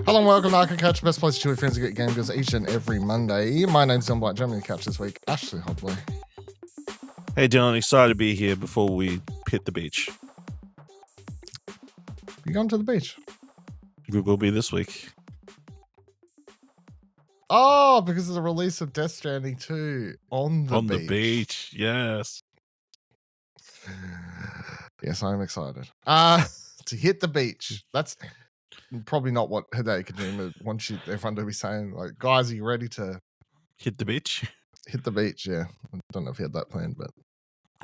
Hello and welcome to Arcade Couch, best place to chill with friends and get game deals each and every Monday. My name's John Black. Joining the couch this week, Ashley Hobley. Hey Dylan, excited to be here before we hit the beach. You going to the beach? We will be this week. Oh, because of the release of Death Stranding 2 on the beach. Yes. Yes, I'm excited. To hit the beach. That's probably not what Hideo Kojima wants everyone to be saying. Like, guys, are you ready to Hit the beach? hit the beach? Yeah. I don't know if he had that planned, but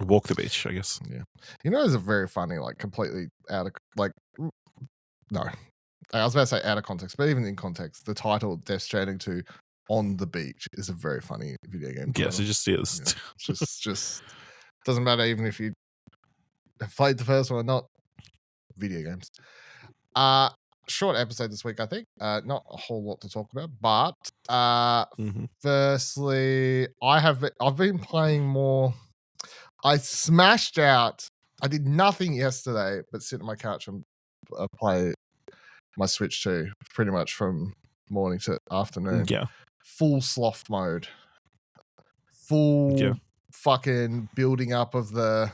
Walk the beach, I guess. yeah. You know, it's a very funny, like, completely out of, like, no. I was about to say out of context, but even in context, the title Death Stranding 2 on the beach is a very funny video game title. Yes, it just is. Yeah. Just doesn't matter even if you have played the first one or not. Video games. Short episode this week, I think. Not a whole lot to talk about, but firstly, I've been playing more. I smashed out. I did nothing yesterday, but sit on my couch and play my Switch 2 pretty much from morning to afternoon. Yeah. Full sloth mode. Full fucking building up of the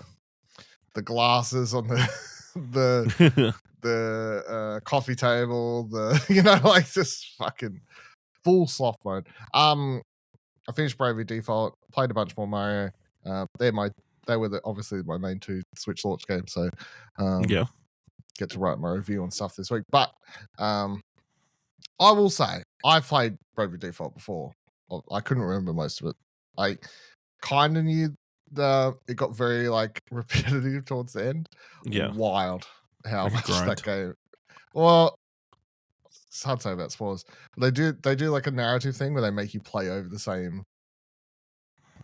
glasses on the coffee table, like just fucking full sloth mode. I finished Bravely Default, played a bunch more Mario. They were obviously my main two Switch launch games, so get to write my review on stuff this week. But I will say I've played Bravely Default before. I couldn't remember most of it. I kind of knew it got very like repetitive towards the end. Yeah, wild how like much that game. Well, it's hard to say about spoilers. They do like a narrative thing where they make you play over the same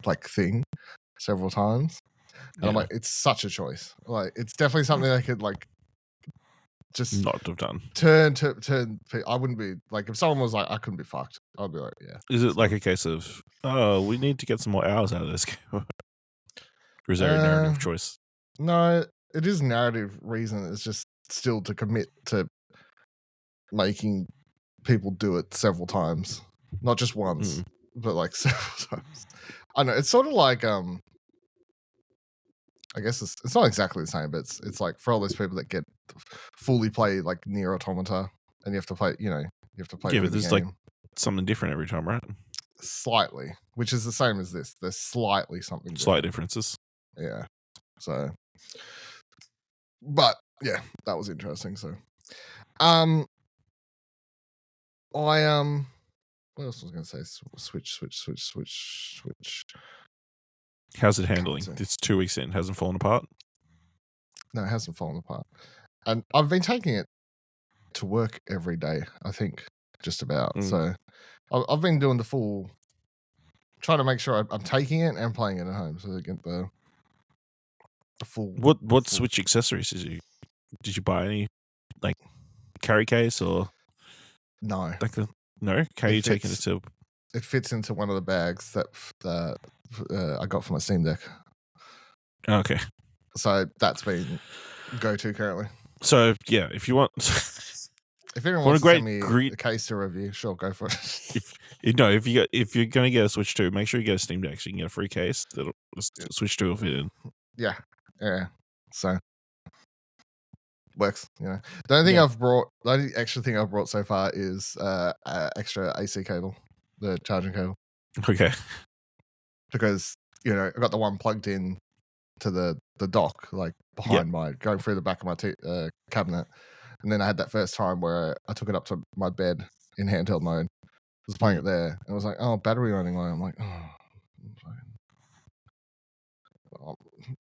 like thing several times, and I'm like, it's such a choice. Like, it's definitely something they could like just not have done. Turn. I wouldn't be like, if someone was like, I couldn't be fucked, I'd be like, yeah. Is it like a case of, oh, we need to get some more hours out of this game? Or is there a narrative choice? No, it is narrative reason. It's just still to commit to making people do it several times, not just once, but like several times. I know it's sort of like I guess it's not exactly the same, but it's like for all those people that get fully play like Nier Automata, and you have to play, you have to play. Yeah, but there's like something different every time, right? Slightly, which is the same as this. There's slightly something. Slight differences. Yeah. So, but yeah, that was interesting. So, what else was I going to say? Switch. How's it handling? It's 2 weeks in. Hasn't fallen apart? No, it hasn't fallen apart. And I've been taking it to work every day, I think, just about. So I've been doing the full, trying to make sure I'm taking it and playing it at home. So I get the full. What Switch accessories did you buy any, like carry case or? No. No? How are you taking it to? It fits into one of the bags that I got for my Steam Deck. Okay. So that's been go-to currently. So yeah, if you want, if anyone wants to send me a case to review, sure, go for it. if you're gonna get a Switch 2, make sure you get a Steam Deck so you can get a free case that'll Switch 2 will fit in. Yeah. So works. The only thing the only extra thing I've brought so far is extra AC cable, the charging cable. Okay. Because I got the one plugged in to the dock, like behind going through the back of my cabinet, and then I had that first time where I took it up to my bed in handheld mode. I was playing it there, and I was like, "Oh, battery running low." I'm like, "Oh,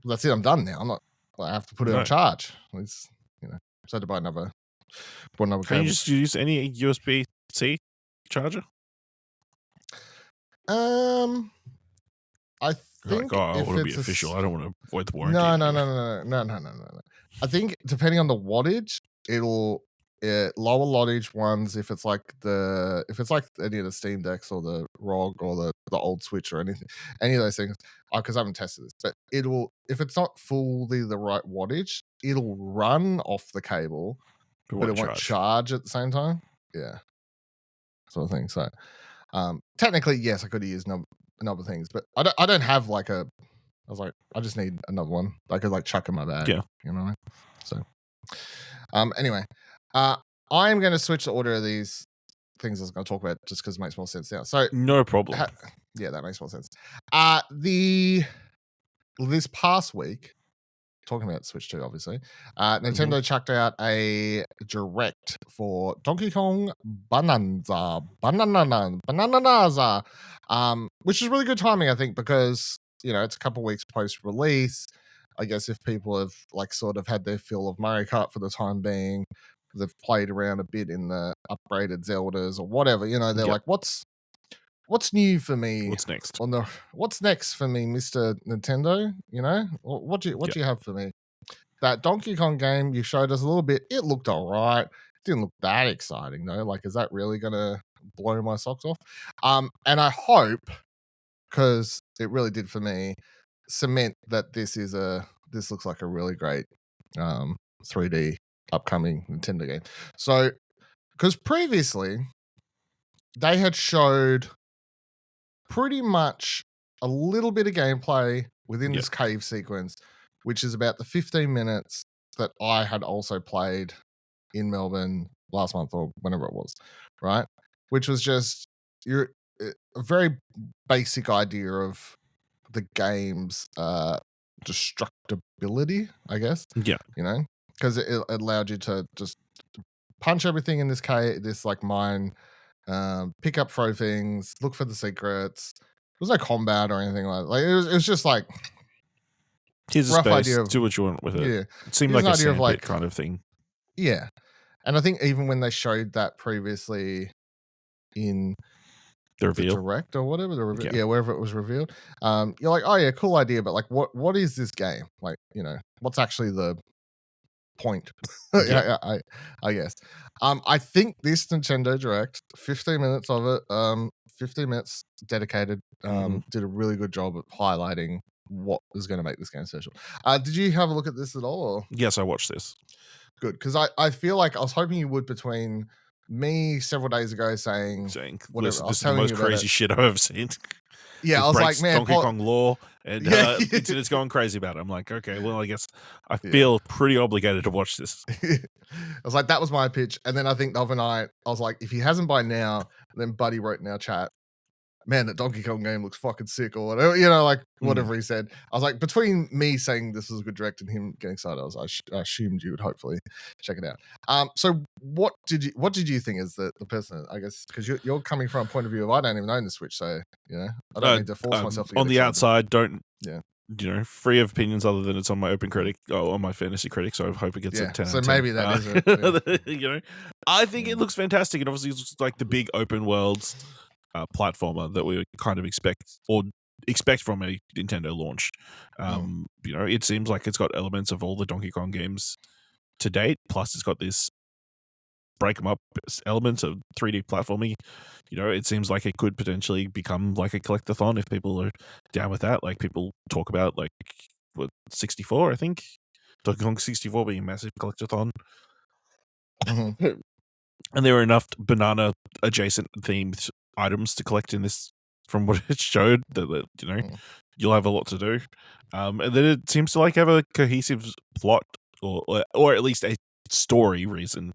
that's it. I'm done now. I'm not. I have to put it on charge." It's so I had to buy another. Can you just use any USB-C charger? I think I want to be official. I don't want to avoid the warranty. No. I think depending on the wattage, it'll lower wattage ones if it's like any of the Steam Decks or the ROG or the old Switch or any of those things. Because I haven't tested this, but if it's not fully the right wattage, it'll run off the cable, but it won't charge at the same time. Yeah. sort of thing. So technically, yes, I could have used other things, but I don't have like a. I was like, I just need another one. I could like chuck in my bag. Yeah. You know. So anyway, I'm going to switch the order of these things I was going to talk about just because it makes more sense now. So No problem. Yeah, that makes more sense. This past week, talking about Switch 2, obviously, Nintendo chucked out a direct for Donkey Kong Bananza, which is really good timing, I think, because it's a couple weeks post-release. I guess if people have like sort of had their fill of Mario Kart for the time being, they've played around a bit in the upgraded Zeldas or whatever, they're like, what's new for me? What's next? What's next for me, Mr. Nintendo? What do you have for me? That Donkey Kong game you showed us a little bit. It looked all right. Didn't look that exciting though. Like, is that really gonna blow my socks off? And I hope, because it really did for me, cement that this looks like a really great 3D upcoming Nintendo game. So, because previously they had showed pretty much a little bit of gameplay within this cave sequence, which is about the 15 minutes that I had also played in Melbourne last month or whenever it was, right? Which was just a very basic idea of the game's destructibility, I guess. Yeah. Because it allowed you to just punch everything in this cave, this like mine, pick up, throw things, look for the secrets. There was no combat or anything like that. Like it was just like here's a rough space, idea of, do what you want with it. Yeah, It seemed here's like an a idea of, sandpit like, kind of thing. Yeah, and I think even when they showed that previously in The reveal, direct or whatever, the reveal, Yeah. wherever it was revealed, you're like, oh yeah, cool idea, but like, what is this game? Like, what's actually the point? Yeah. I guess. I think this Nintendo Direct, 15 minutes of it, 15 minutes dedicated, did a really good job of highlighting what is going to make this game special. Did you have a look at this at all? Or? Yes, I watched this. Good, because I feel like I was hoping you would, between me several days ago saying whatever. This is the most crazy shit I've ever seen. Yeah, I was like, man, Donkey Kong lore, and internet's going crazy about it. I'm like, okay, well, I guess I feel pretty obligated to watch this. I was like, that was my pitch, and then I think the other night I was like, if he hasn't by now, then Buddy wrote in our chat, man, that Donkey Kong game looks fucking sick, or whatever, like whatever he said. I was like, between me saying this was a good direct and him getting excited, I assumed you would hopefully check it out. So what did you think is the person? I guess because you're coming from a point of view of, I don't even own the Switch, so I don't need to force myself to get on the excited. outside. Don't free of opinions other than it's on my Open Critic or on my Fantasy Critic, so I hope it gets a 10 so out of 10. maybe that is it. I think it looks fantastic, and obviously it's like the big open world platformer that we kind of expect from a Nintendo launch. It seems like it's got elements of all the Donkey Kong games to date, plus it's got this break them up elements of 3D platforming. It seems like it could potentially become like a collectathon if people are down with that. Like, people talk about 64, I think, Donkey Kong 64 being a massive collectathon. And there are enough banana adjacent themed items to collect in this, from what it showed, that you'll have a lot to do. And then it seems to have a cohesive plot or at least a story reason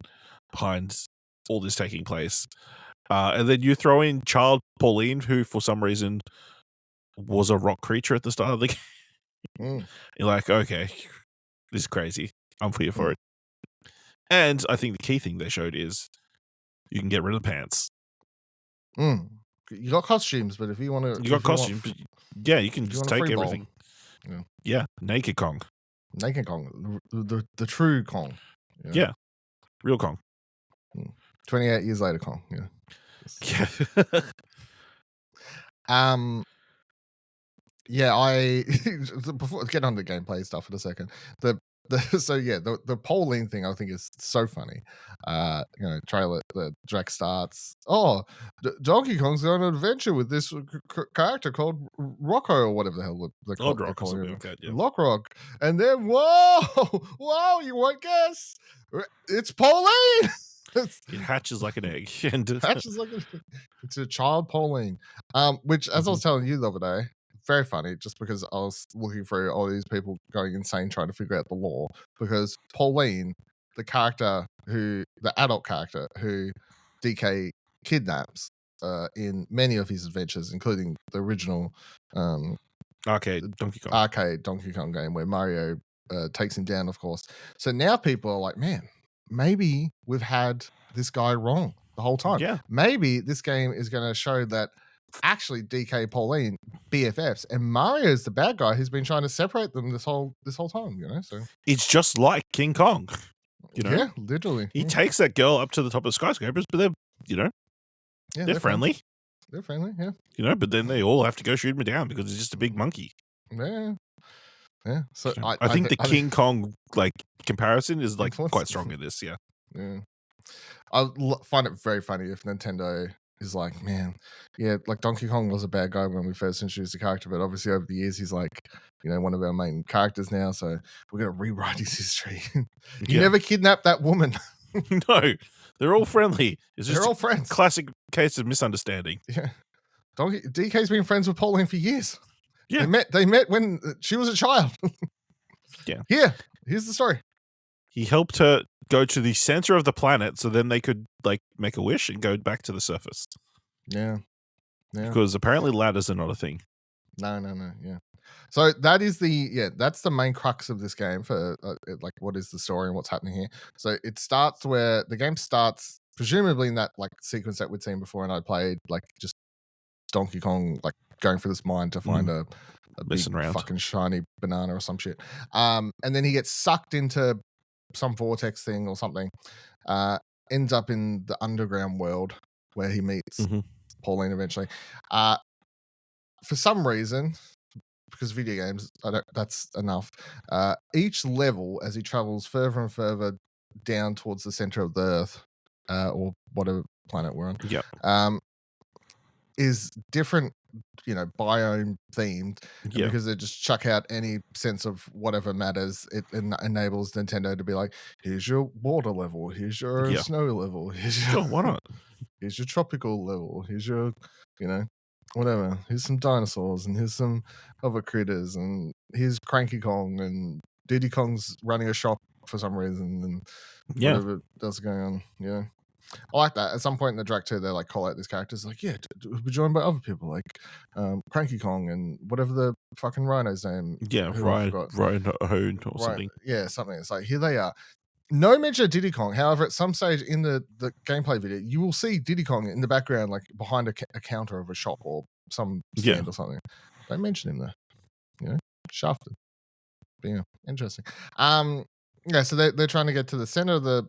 behind all this taking place. And then you throw in child Pauline, who for some reason was a rock creature at the start of the game. You're like, okay, this is crazy. I'm here for it. And I think the key thing they showed is you can get rid of the pants. You got costumes, but if you want to, you got costumes. You can just take everything. Yeah, Naked Kong. Naked Kong, the true Kong. Yeah, real Kong. 28 years later, Kong. I before get on the gameplay stuff for a second. The polling thing I think is so funny. Trailer, the direct starts. Oh, Donkey Kong's on an adventure with this character called Rocco or whatever the hell they're called. Lockrock, and then whoa, you won't guess, it's Pauline. It hatches like an egg, and Hatches like it's a child Pauline. Which, as I was telling you the other day, very funny, just because I was looking through all these people going insane trying to figure out the lore. Because Pauline, the adult character who DK kidnaps in many of his adventures, including the original arcade Donkey Kong game where Mario takes him down, of course. So now people are like, man, maybe we've had this guy wrong the whole time. Yeah. Maybe this game is going to show that actually DK Pauline BFFs and Mario's the bad guy who's been trying to separate them this whole time, So it's just like King Kong, Yeah, literally. He takes that girl up to the top of the skyscrapers, but they're friendly. Friends. They're friendly, yeah. But then they all have to go shoot him down because he's just a big monkey. Yeah. Yeah. So I think the King Kong comparison is quite strong in this, yeah. Yeah. I find it very funny if Nintendo is like, man, yeah, like Donkey Kong was a bad guy when we first introduced the character, but obviously over the years he's like, one of our main characters now, so we're gonna rewrite his history. You never kidnapped that woman. No, they're all friendly. They're all friends. Classic case of misunderstanding. Yeah, DK's been friends with Pauline for years. Yeah, they met when she was a child. Yeah. Here, here's the story. He helped her go to the center of the planet so then they could make a wish and go back to the surface. Yeah. Because apparently ladders are not a thing. No. Yeah. So that's the main crux of this game for what is the story and what's happening here. So it starts where the game starts presumably in that sequence that we'd seen before, and I played just Donkey Kong going for this mine to find a big fucking shiny banana or some shit. And then he gets sucked into some vortex thing or something, ends up in the underground world where he meets Pauline eventually. For some reason, because video games, that's enough. Each level, as he travels further and further down towards the center of the Earth, or whatever planet we're on, is different, biome themed, because they just chuck out any sense of whatever matters. It enables Nintendo to be like, here's your water level, here's your snow level, here's your why not? Here's your tropical level, here's your whatever, here's some dinosaurs and here's some other critters and here's Cranky Kong and Diddy Kong's running a shop for some reason and whatever else going on. I like that. At some point in the Direct 2, they call out these characters we'll be joined by other people like Cranky Kong and whatever the fucking rhino's name. Yeah, Rhino or something. Yeah, something. It's here they are. No mention of Diddy Kong. However, at some stage in the gameplay video, you will see Diddy Kong in the background, behind a counter of a shop or some stand or something. Don't mention him there. Shafted. But yeah, interesting. So they're trying to get to the center of the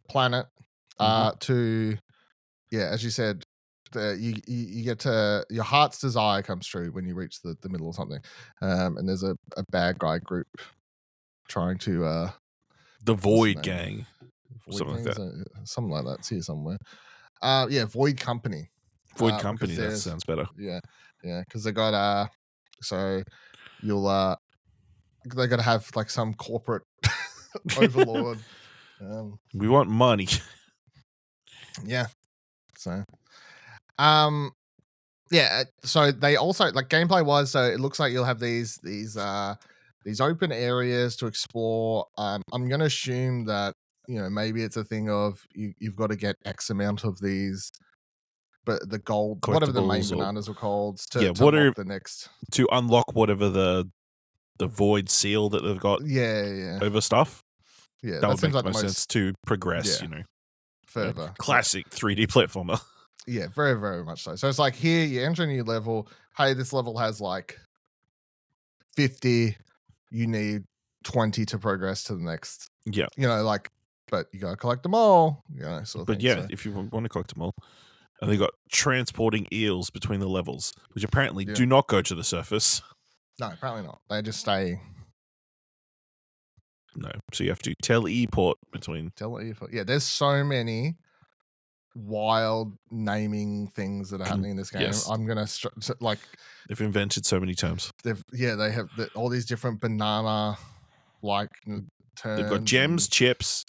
planet. To as you said, you get to your heart's desire comes true when you reach the middle or something, and there's a bad guy group trying to the Void Gang, something like that. Something like that. It's here somewhere. Void Company. Void Company. That sounds better. Yeah, because they got so you'll they got to have some corporate overlord. We want money. Yeah. So, so they also gameplay wise. So it looks like you'll have these open areas to explore. I'm going to assume that maybe it's a thing of you've got to get X amount of these, but the gold, whatever the main bananas were called, to unlock the next to unlock whatever the void seal that they've got. Over stuff. Yeah, that would make most sense to progress. Further. Classic 3D platformer. Yeah, very, very much so. So it's here you enter a new level. Hey, this level has 50. You need 20 to progress to the next. Yeah. But you gotta collect them all. Sort of but thing, if you want to collect them all. And they got transporting eels between the levels, which apparently do not go to the surface. No, apparently not. They just stay. No, so you have to teleport between. Yeah, there's so many wild naming things that are happening in this game. Yes. I'm gonna they've invented so many terms. They have all these different banana terms. They've got gems, chips,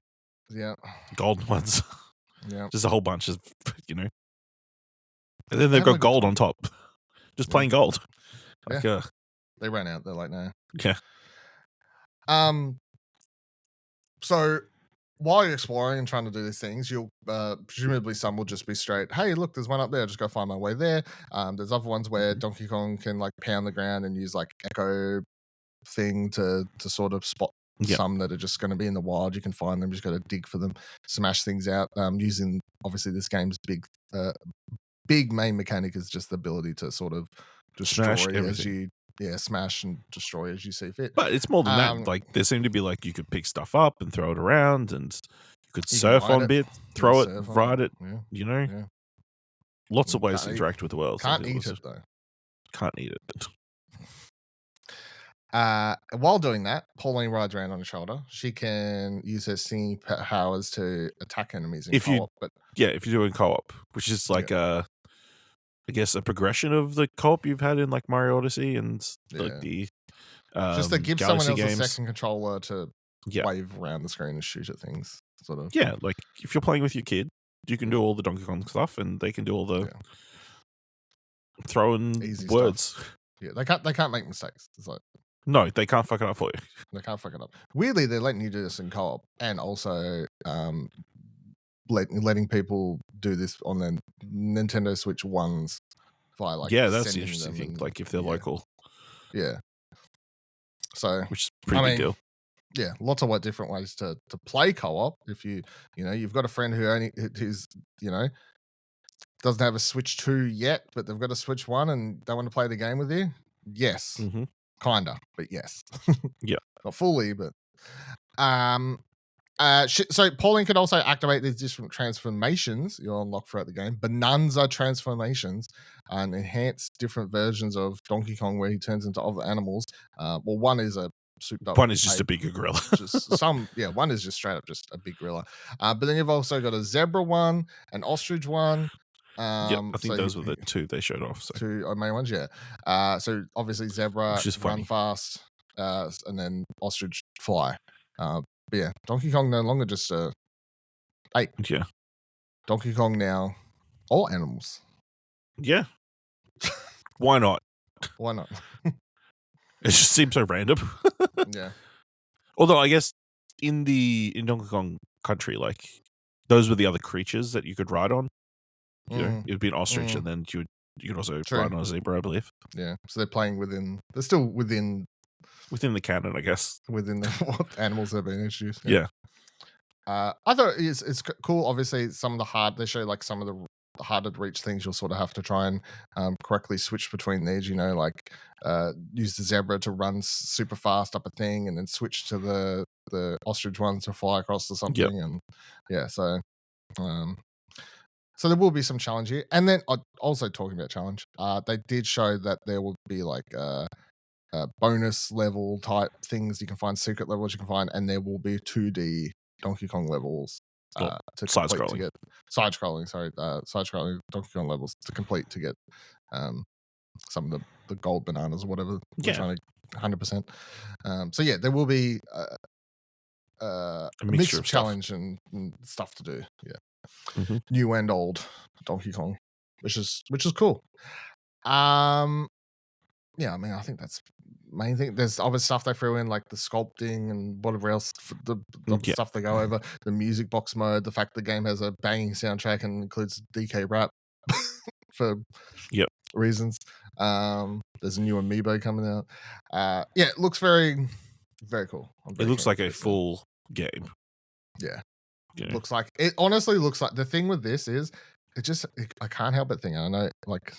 golden ones. Yeah. Just a whole bunch of, you know. And then They they've having a got good gold time. on top. Just Yeah. plain gold. Yeah. Like, They ran out. They're like, no. yeah. So while you're exploring and trying to do these things, you'll presumably some will just be straight, hey, look, there's one up there, just go find my way there. There's other ones where Donkey Kong can like pound the ground and use like echo thing to sort of spot Yep. some that are just going to be in the wild. You can find them, just got to dig for them, smash things out. Using obviously this game's big main mechanic is just the ability to sort of destroy Smash as everything. you smash and destroy as you see fit. But it's more than that. Like, there seemed to be like you could pick stuff up and throw it around, and you could You can surf ride on it. bits, You throw can it, surf on ride it. it. Yeah. You know, Yeah. lots of ways to Can't interact with the world. So Can't it eat was it just- though. Can't eat it. While doing that, Pauline rides around on her shoulder. She can use her singing powers to attack enemies in If you- co-op. But Yeah, if you're doing co-op, which is like I guess a progression of the co-op you've had in like Mario Odyssey and like the just to give Galaxy someone else games. a second controller to Yeah. wave around the screen and shoot at things. Sort of. Yeah, like if you're playing with your kid, you can do all the Donkey Kong stuff, and they can do all the throwing Easy words. stuff. Yeah, they can't make mistakes. It's like No, they can't fuck it up for you. they can't fuck it up. Weirdly, they're letting you do this in co-op, and also letting people do this on their Nintendo Switch ones via like Yeah, that's the sending interesting them thing. and- Like if they're yeah. local, Yeah. So which is a pretty big deal. yeah, lots of different ways to play co-op. If you've got a friend who's doesn't have a Switch 2 yet, but they've got a Switch 1 and they want to play the game with you. Yes, Mm-hmm. kinda, but yes. Yeah. Not fully, but so Pauline can also activate these different transformations you'll unlock throughout the game. Bananza transformations and enhance different versions of Donkey Kong where he turns into other animals. One is a souped up. One is just a bigger gorilla. One is just straight up just a big gorilla. But then you've also got a zebra one, an ostrich one. I think those were the two they showed off. So. Two main ones, yeah. So obviously zebra Which is funny. run fast, and then ostrich fly. But yeah, Donkey Kong no longer just ape. Yeah. Donkey Kong now all animals. Yeah. Why not? Why not? It just seems so random. Yeah. Although I guess in Donkey Kong Country, like those were the other creatures that you could ride on. You know, it would be an ostrich, and then you could also ride on a zebra, I believe. Yeah. So they're playing within. They're still within the canon, I guess. Within what animals that have been introduced. Yeah. I thought it's cool. Obviously, some of they show like some of the harder to reach things. You'll sort of have to try and correctly switch between these. Like use the zebra to run super fast up a thing, and then switch to the ostrich one to fly across or something. And yeah, so there will be some challenge here. And then also talking about challenge, they did show that there will be like bonus level type things you can find, secret levels you can find, and there will be 2D Donkey Kong levels to side complete scrolling. to get side scrolling Donkey Kong levels to complete to get some of the gold bananas or whatever we're trying to 100%. So yeah, there will be a mix of challenge and stuff to do. Yeah, new and old Donkey Kong, which is cool. Yeah, I mean, I think that's main thing. There's other stuff they threw in, like the sculpting and whatever else, the stuff they go over, the music box mode, the fact the game has a banging soundtrack and includes DK rap for reasons. There's a new amiibo coming out. Yeah, it looks very, very cool. It looks like a full game. Yeah. It honestly looks like the thing with this is I can't help but think, I know, like,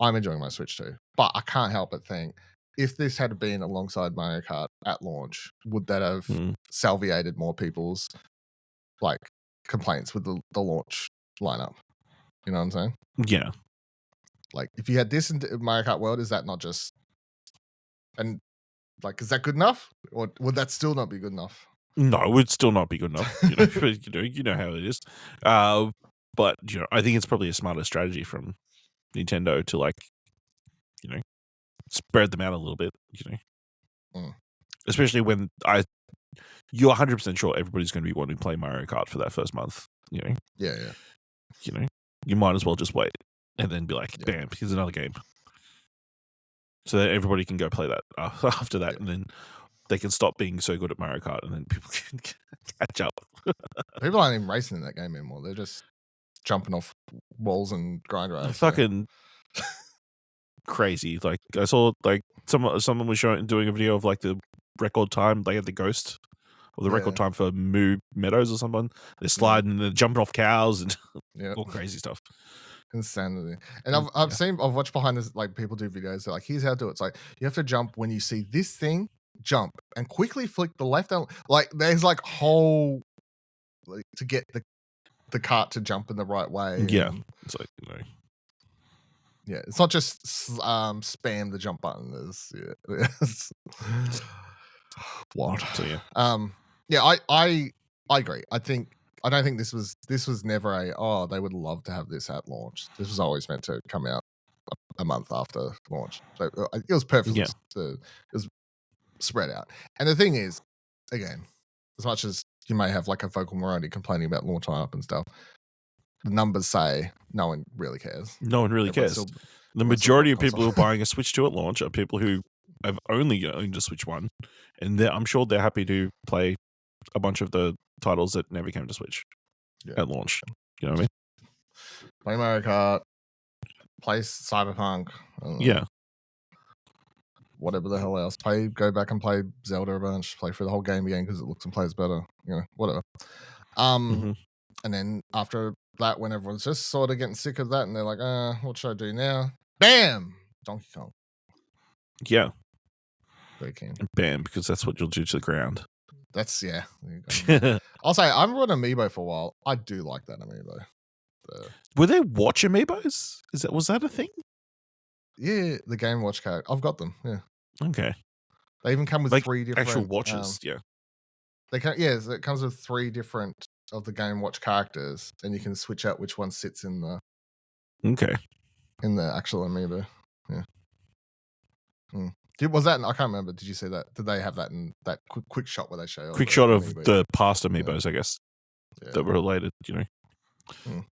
I'm enjoying my Switch too, but I can't help but think if this had been alongside Mario Kart at launch, would that have salviated more people's like complaints with the launch lineup? You know what I'm saying? Yeah. Like if you had this in Mario Kart World, is that not just is that good enough, or would that still not be good enough? No, it would still not be good enough. You know how it is. But I think it's probably a smarter strategy from Nintendo to spread them out a little bit, especially when you're 100% sure everybody's going to be wanting to play Mario Kart for that first month. You know, Yeah. you might as well just wait and then be like, bam, here's another game, so that everybody can go play that after that, and then they can stop being so good at Mario Kart, and then people can catch up. People aren't even racing in that game anymore. They're just jumping off walls and grind rails. Fucking crazy. Like I saw like someone was doing a video of like the record time. They had the ghost or the record time for Moo Meadows or something. They're sliding and they're jumping off cows and all crazy stuff. Insanity. And I've watched behind this, like people do videos. They're like, here's how to do it. It's like you have to jump when you see this thing, jump and quickly flick the left down. Like there's like whole to get the cart to jump in the right way. Yeah, it's like yeah, it's not just spam the jump button. There's what? So I agree. I don't think this was never they would love to have this at launch. This was always meant to come out a month after launch. So it was perfect. It was spread out. And the thing is, again, as much as you may have like a vocal minority complaining about launch up and stuff, the numbers say no one really cares. No one really cares. The majority of people who are buying a Switch 2 at launch are people who have only owned a Switch 1, and I'm sure they're happy to play a bunch of the titles that never came to Switch at launch. You know what I mean? Play Mario Kart, play Cyberpunk. Whatever the hell else. Go back and play Zelda a bunch. Play through the whole game again because it looks and plays better. You know, whatever. And then after that, when everyone's just sort of getting sick of that, and they're like, what should I do now? Bam! Donkey Kong. Yeah. Very keen. Bam, because that's what you'll do to the ground. That's, I'll say, I remember an amiibo for a while. I do like that amiibo. Were there watch amiibos? Was that a thing? Yeah, the Game Watch character. I've got them, yeah. Okay. They even come with like 3 different... actual watches, They can, so it comes with 3 different of the Game Watch characters, and you can switch out which one sits in the... Okay. In the actual amiibo, yeah. Was that? I can't remember. Did you see that? Did they have that in that quick shot where they show? Quick shot of the past amiibos, I guess, that were related. You know,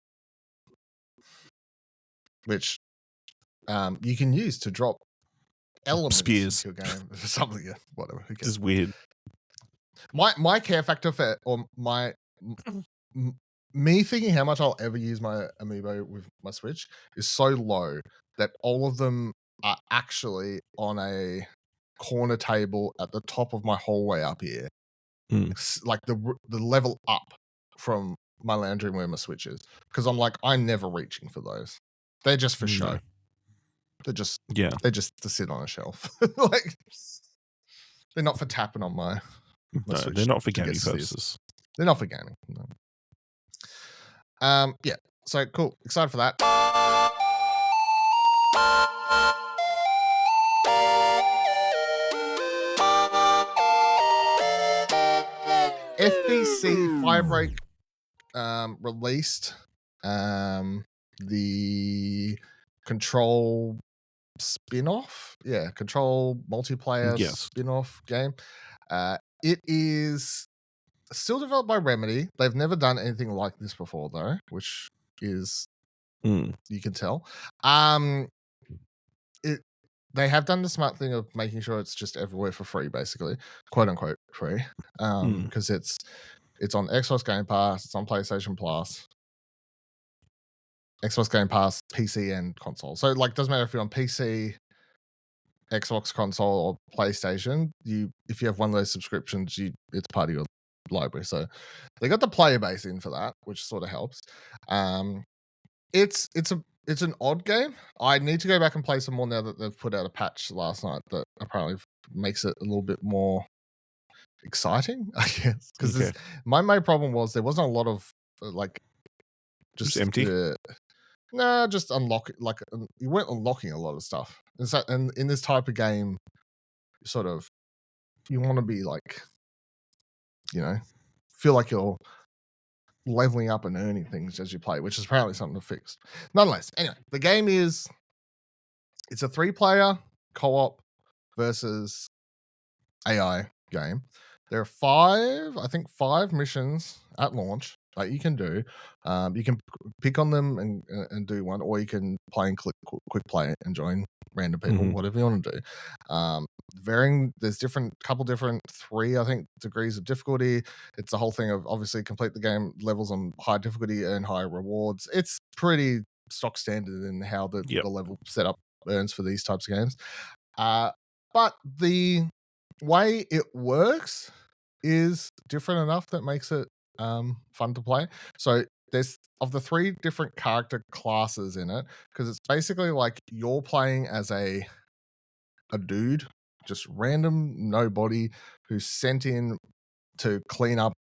which you can use to drop elements spears into your game, something. Yeah, whatever. This is weird. My care factor for me thinking how much I'll ever use my amiibo with my Switch is so low that all of them are actually on a corner table at the top of my hallway up here, like the level up from my lounge room where my Switch is, because I'm never reaching for those. They're just for show. They're just to sit on a shelf. Like they're not for tapping on my Switch. They're not for gaming purposes. They're not for gaming. No. Yeah. So cool. Excited for that. FBC Firebreak released the Control spin-off. Yeah, Control multiplayer spin-off game. It is still developed by Remedy. They've never done anything like this before, though, which is you can tell. They have done the smart thing of making sure it's just everywhere for free, basically, quote unquote free, because it's on Xbox Game Pass, it's on PlayStation Plus, Xbox Game Pass, PC and console. So it doesn't matter if you're on PC, Xbox console, or PlayStation. If you have one of those subscriptions, it's part of your library. So they got the player base in for that, which sort of helps. It's an odd game. I need to go back and play some more now that they've put out a patch last night that apparently makes it a little bit more exciting, I guess. Because my main problem was there wasn't a lot of just empty. Just unlock. You weren't unlocking a lot of stuff. And in this type of game, sort of, you want to be feel like you're leveling up and earning things as you play, which is apparently something to fix. Nonetheless, anyway, the game it's a 3-player co-op versus AI game. There are 5 missions at launch Like you can do, you can pick on them and do one, or you can play and quick play and join random people, whatever you want to do. There's couple different 3, I think, degrees of difficulty. It's the whole thing of obviously complete the game levels on high difficulty, earn higher rewards. It's pretty stock standard in how the level setup earns for these types of games. But the way it works is different enough that makes it fun to play. So there's of the 3 different character classes in it, because it's basically like you're playing as a dude, just random nobody who's sent in to clean up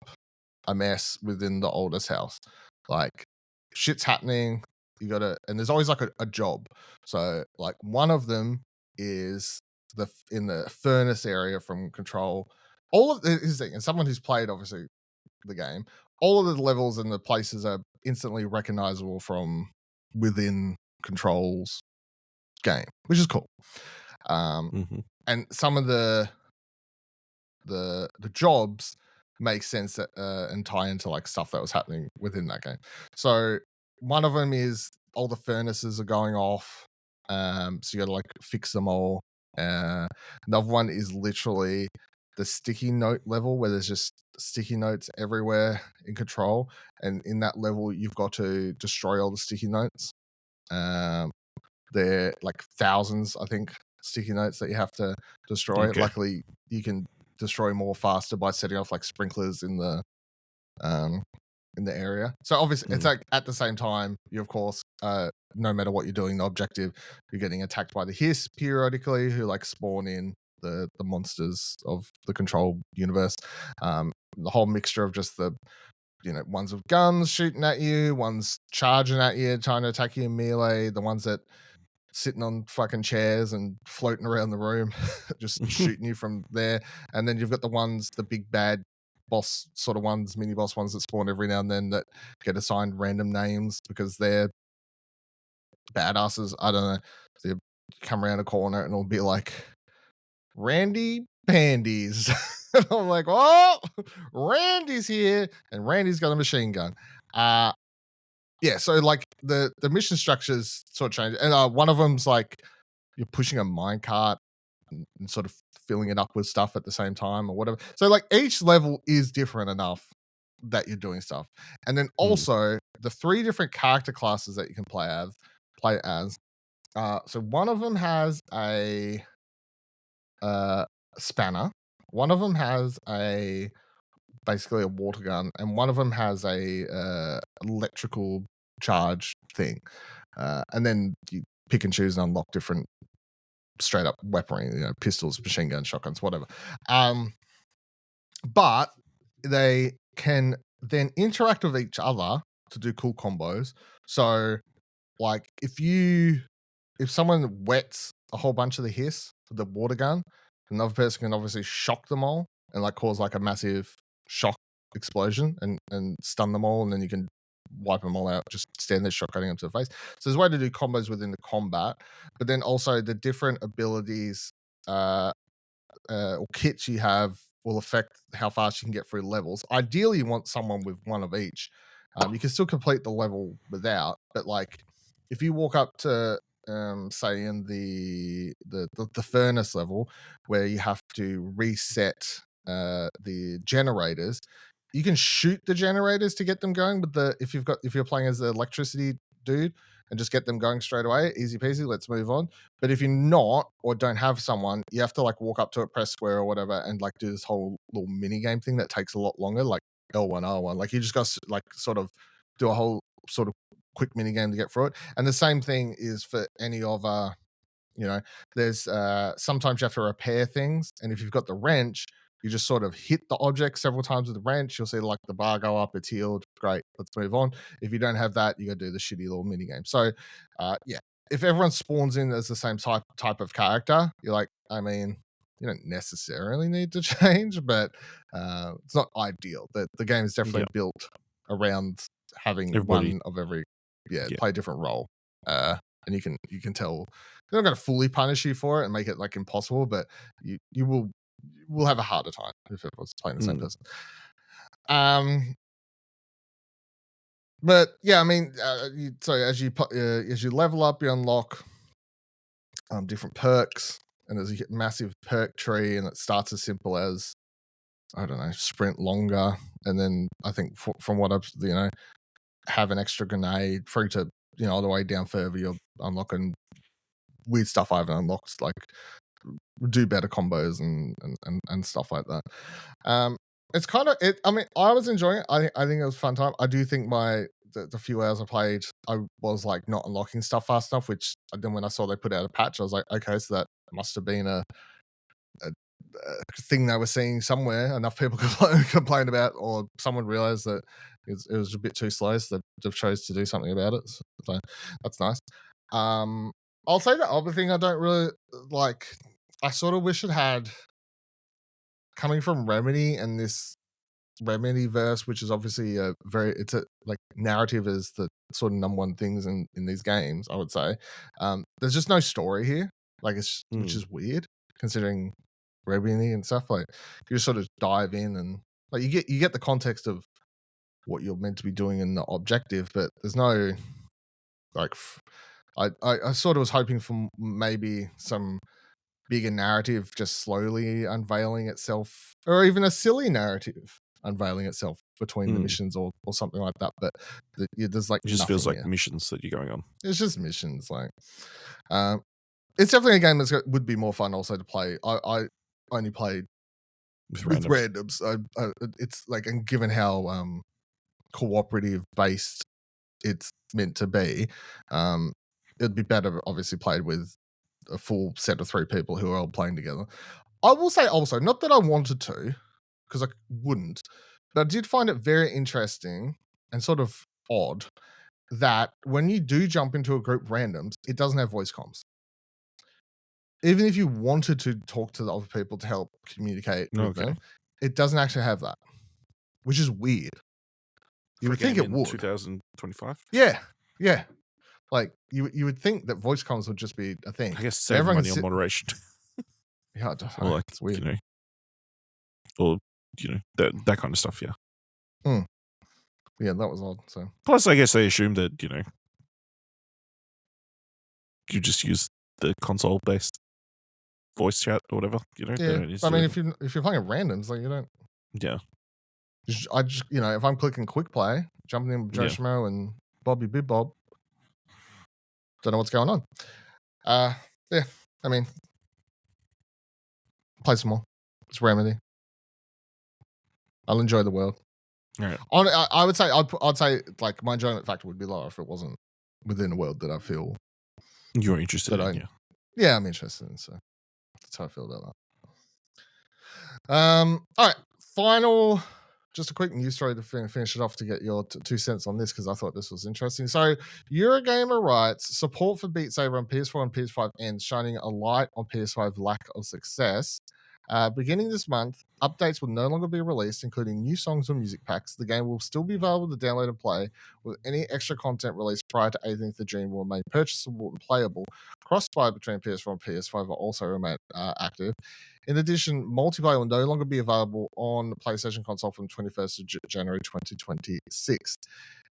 a mess within the oldest house. Like shit's happening, and there's always like a job. So like one of them is in the furnace area from Control. All of his thing, and someone who's played obviously the game, all of the levels and the places are instantly recognizable from within Control's game, which is cool. And some of the jobs make sense that, and tie into like stuff that was happening within that game. So one of them is all the furnaces are going off, so you got to like fix them all. Another one is literally the sticky note level, where there's just sticky notes everywhere in Control, and in that level you've got to destroy all the sticky notes. They're like thousands, I think, sticky notes that you have to destroy. Okay. Luckily, you can destroy more faster by setting off like sprinklers in the area. So obviously, it's like at the same time, you of course, no matter what you're doing, the objective, you're getting attacked by the hiss periodically, who like spawn in the monsters of the Control universe. The whole mixture of just the ones with guns shooting at you, ones charging at you, trying to attack you in melee, the ones that sitting on fucking chairs and floating around the room, just shooting you from there. And then you've got the big bad boss sort of ones, mini boss ones that spawn every now and then that get assigned random names because they're badasses. I don't know. So you come around a corner and it'll be like, Randy Pandies. And I'm like, oh, Randy's here, and Randy's got a machine gun. Yeah, so like the mission structures sort of change, and one of them's like you're pushing a minecart and sort of filling it up with stuff at the same time or whatever. So like each level is different enough that you're doing stuff, and then also the 3 different character classes that you can play as. So one of them has a spanner, one of them has basically a water gun, and one of them has a electrical charge thing. And then you pick and choose and unlock different straight up weaponry, pistols, machine guns, shotguns, whatever. But they can then interact with each other to do cool combos. So like if someone wets a whole bunch of the hiss with the water gun, another person can obviously shock them all and like cause like a massive shock explosion and stun them all, and then you can wipe them all out, just stand there shotgunning them to the face. So there's a way to do combos within the combat, but then also the different abilities or kits you have will affect how fast you can get through levels. Ideally, you want someone with one of each. You can still complete the level without, but like if you walk up to say in the furnace level where you have to reset the generators, you can shoot the generators to get them going, but if you're playing as the electricity dude and just get them going straight away, easy peasy, let's move on. But if you're not or don't have someone, you have to like walk up to it, press square or whatever, and like do this whole little mini game thing that takes a lot longer, like L1 R1. Like you just got to like sort of do a whole sort of quick mini game to get through it. And the same thing is for any of there's sometimes you have to repair things, and if you've got the wrench, you just sort of hit the object several times with the wrench, you'll see like the bar go up, it's healed, great, let's move on. If you don't have that, you gotta do the shitty little mini game. So yeah, if everyone spawns in as the same type of character, you're like, I mean, you don't necessarily need to change, but it's not ideal. The game is definitely built around having Everybody. one of every play a different role. And you can tell they're not going to fully punish you for it and make it like impossible, but you will have a harder time if everyone's playing the same person. But yeah, I mean, so as you level up, you unlock different perks, and there's a massive perk tree, and it starts as simple as, I don't know, sprint longer, and then I think from what I've have an extra grenade, free to all the way down further. You're unlocking weird stuff I haven't unlocked, like do better combos and stuff like that. It's kind of it. I mean, I was enjoying it. I think it was a fun time. I do think the few hours I played, I was like not unlocking stuff fast enough. Which then when I saw they put out a patch, I was like, okay, so that must have been a thing they were seeing somewhere. Enough people complain about, or someone realized that it was a bit too slow, so they've chose to do something about it. So that's nice. I'll say the other thing I don't really like. I sort of wish it had, coming from Remedy and this Remedy verse, which is obviously it's a like narrative is the sort of number one things in these games, I would say. There's just no story here, like which is weird considering Remedy and stuff. Like you just sort of dive in and like you get the context of what you're meant to be doing in the objective, but there's no like. I sort of was hoping for maybe some bigger narrative just slowly unveiling itself, or even a silly narrative unveiling itself between the missions or something like that. But there's like it just nothing feels like here. missions that you're going on. It's just missions. Like, it's definitely a game that would be more fun also to play. I only played with randoms. It's like, and given how cooperative based it's meant to be, it'd be better obviously played with a full set of 3 people who are all playing together. I will say also, not that I wanted to, because I wouldn't, but I did find it very interesting and sort of odd that when you do jump into a group randoms, it doesn't have voice comms. Even if you wanted to talk to the other people to help communicate with them, it doesn't actually have that, which is weird. You would think it would. 2025? Yeah. Like you would think that voice comms would just be a thing. I guess save money on moderation. Yeah, I don't know. Or like, it's weird. Or that kind of stuff. Yeah. Yeah, that was odd. So plus, I guess they assume that you just use the console-based voice chat or whatever. Yeah, I mean, if you're playing at randoms, like you don't. Yeah. I just if I'm clicking quick play, jumping in with Joe Schmo and Bobby Bib Bob, don't know what's going on. Yeah, I mean, play some more. It's Remedy. I'll enjoy the world. All right. I would say I'd say like my enjoyment factor would be lower if it wasn't within a world that I feel you're interested in. Yeah, I'm interested in. So that's how I feel about that. All right, final. Just a quick news story to finish it off to get your 2 cents on this, because I thought this was interesting. So, Eurogamer writes, support for Beat Saber on PS4 and PS5 ends, shining a light on PS5's lack of success. Beginning this month, updates will no longer be released, including new songs or music packs. The game will still be available to download and play, with any extra content released prior to 18th of June will remain purchasable and playable. Cross-buy between PS4 and PS5 will also remain active. In addition, multiplayer will no longer be available on PlayStation console from 21st of January 2026.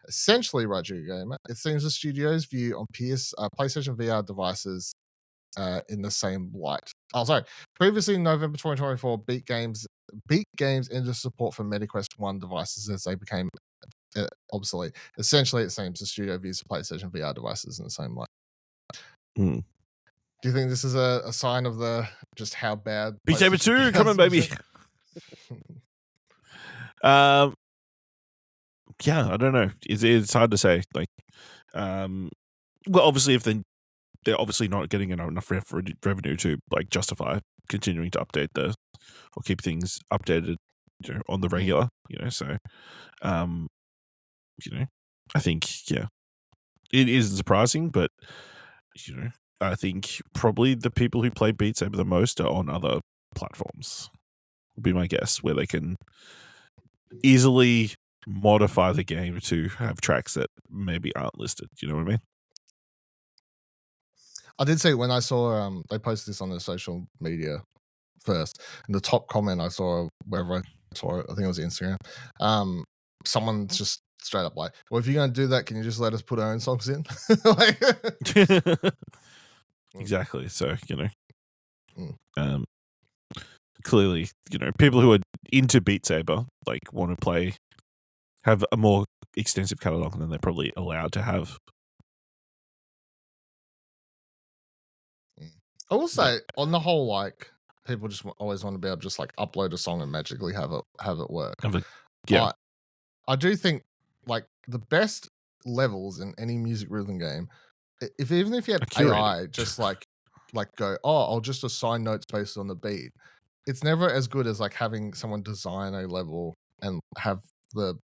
Essentially, Roger Gamer, it seems the studio's view on PlayStation VR devices in the same light. Oh, sorry. Previously, in November 2024, Beat Games ended support for MediQuest 1 devices as they became obsolete. Essentially, it seems the studio views PlayStation VR devices in the same light. Do you think this is a sign of just how bad Beat Saber 2 coming, baby? Yeah, I don't know. It's hard to say. Like, well, obviously, if they're obviously not getting enough revenue to like justify continuing to update or keep things updated, on the regular. So, I think it is surprising, but I think probably the people who play Beat Saber the most are on other platforms, would be my guess, where they can easily modify the game to have tracks that maybe aren't listed. Do you know what I mean? I did see when I saw they posted this on their social media first, and the top comment I saw wherever I saw it, I think it was Instagram, someone just straight up like, well, if you're going to do that, can you just let us put our own songs in? Like, exactly. So, Mm. clearly, people who are into Beat Saber, like, want to have a more extensive catalog than they're probably allowed to have. I will say, on the whole, like, people just always want to be able to just like upload a song and magically have it work. Yeah. I do think like the best levels in any music rhythm game, even if you had AI just like go, oh, I'll just assign notes based on the beat. It's never as good as like having someone design a level and have it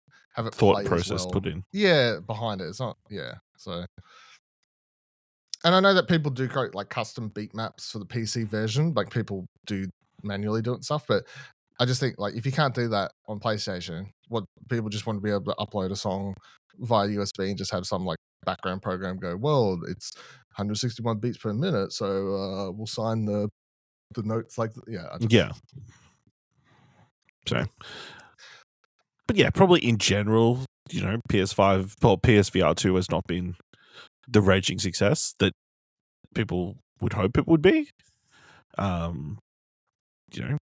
thought play process as well. put in. Yeah, behind it. It's not. Yeah, so. And I know that people do create like custom beat maps for the PC version, like people do manually do it and stuff. But I just think like if you can't do that on PlayStation, what people just want to be able to upload a song via USB and just have some like background program go, well, it's 161 beats per minute, so we'll sign the notes like Yeah. So, but yeah, probably in general, PS5 or PSVR2 has not been the raging success that people would hope it would be.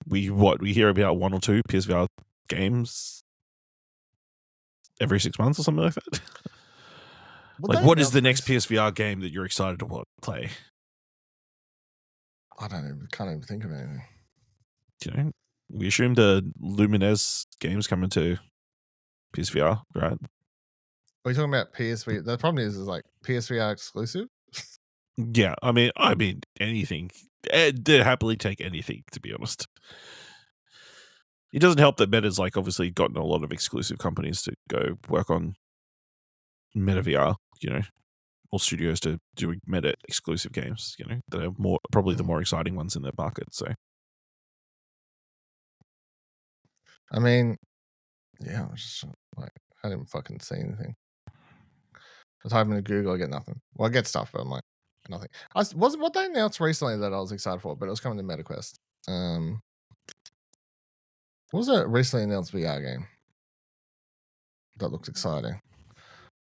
We hear about 1 or 2 PSVR games every 6 months or something like that. Like, what is the next PSVR game that you're excited to play? I can't even think of anything. We assume the Lumines games coming to PSVR, right? Are you talking about PSVR? The problem is like PSVR exclusive. Yeah, I mean anything. They'd happily take anything, to be honest. It doesn't help that Meta's like obviously gotten a lot of exclusive companies to go work on Meta VR, or studios to do Meta exclusive games, that are probably the more exciting ones in their market. So, I mean, yeah, I was just like, I didn't fucking see anything. I type into Google, I get nothing. Well, I get stuff, but I'm like, nothing. Wasn't what they announced recently that I was excited for, but it was coming to MetaQuest. What was a recently announced VR game that looks exciting?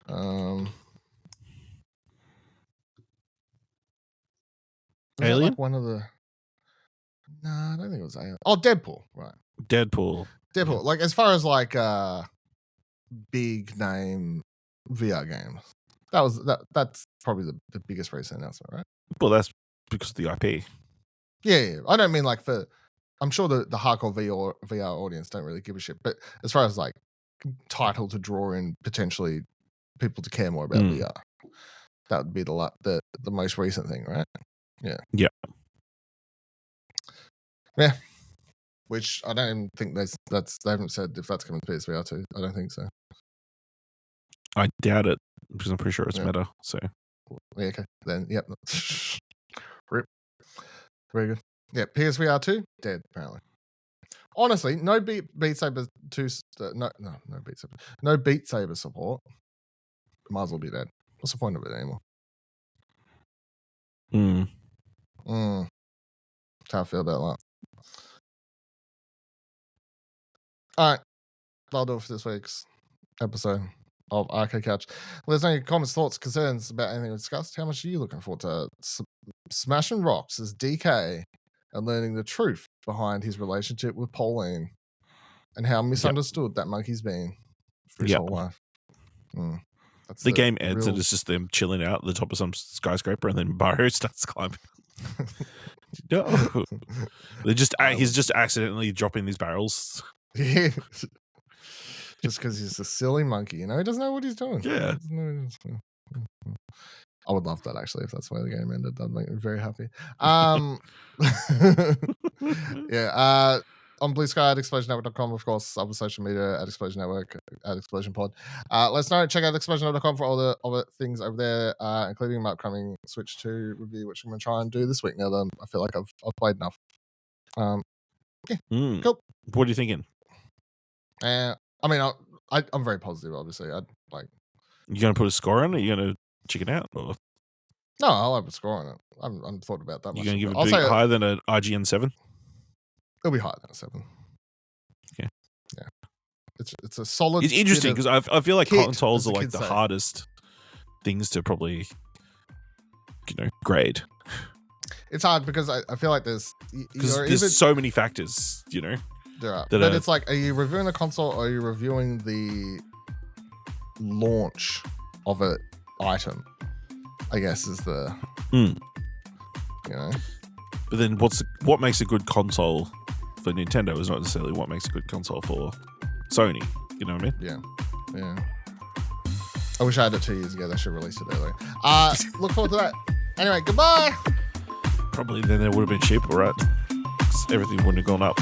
Was Alien? that like one of the? No, I don't think it was Alien. Oh, Deadpool, right? Deadpool. Yeah. Like as far as like big name VR games, that's probably the biggest recent announcement, right? Well, that's because of the IP. Yeah. I don't mean like I'm sure the hardcore VR audience don't really give a shit, but as far as like title to draw in potentially people to care more about VR, that would be the most recent thing, right? Yeah. Which I don't even think they haven't said if that's coming to PSVR2. I don't think so. I doubt it because I'm pretty sure it's Meta. So yeah, okay, then yep. Rip. Very good. Yeah, PSVR2 dead apparently. Honestly, no Beat Saber 2. No Beat Saber. No Beat Saber support. Might as well be dead. What's the point of it anymore? How I feel about that. All right, that'll do it for this week's episode of Arcade Couch. Let us know your comments, thoughts, concerns about anything we discussed. How much are you looking forward to smashing rocks as DK and learning the truth behind his relationship with Pauline and how misunderstood that monkey's been for his whole life? That's the game ends and it's just them chilling out at the top of some skyscraper and then Mario starts climbing. No. He's just accidentally dropping these barrels. Yeah. Just because he's a silly monkey, he doesn't know what he's doing. Yeah. I would love that actually if that's the way the game ended. That'd make me very happy. Yeah. On Blue Sky at ExplosionNetwork.com, of course, other social media at Explosion Network, at Explosion Pod. Let us know. Check out ExplosionNetwork.com for all the other things over there, including my upcoming Switch 2 review, which I'm going to try and do this week now that I feel like I've played enough. Yeah, cool. What are you thinking? I mean, I'm very positive, obviously. I'd like. You going to put a score on it? Are you going to chicken out? Or? No, I'll have a score on it. I haven't thought about that much. You're going to give it higher than an IGN 7? It'll be higher than a 7. Okay. Yeah. It's a solid. It's interesting because I feel like kit, consoles as are the like kids the say. hardest things to probably, grade. It's hard because I feel like there's so many factors, there are. that But are- it's like, are you reviewing the console or are you reviewing the launch of an item? I guess is the But then what makes a good console for Nintendo is not necessarily what makes a good console for Sony. You know what I mean? Yeah. I wish I had it 2 years ago. They should have released it earlier. Look forward to that. Anyway, goodbye. Probably then it would have been cheaper, right? 'Cause everything wouldn't have gone up.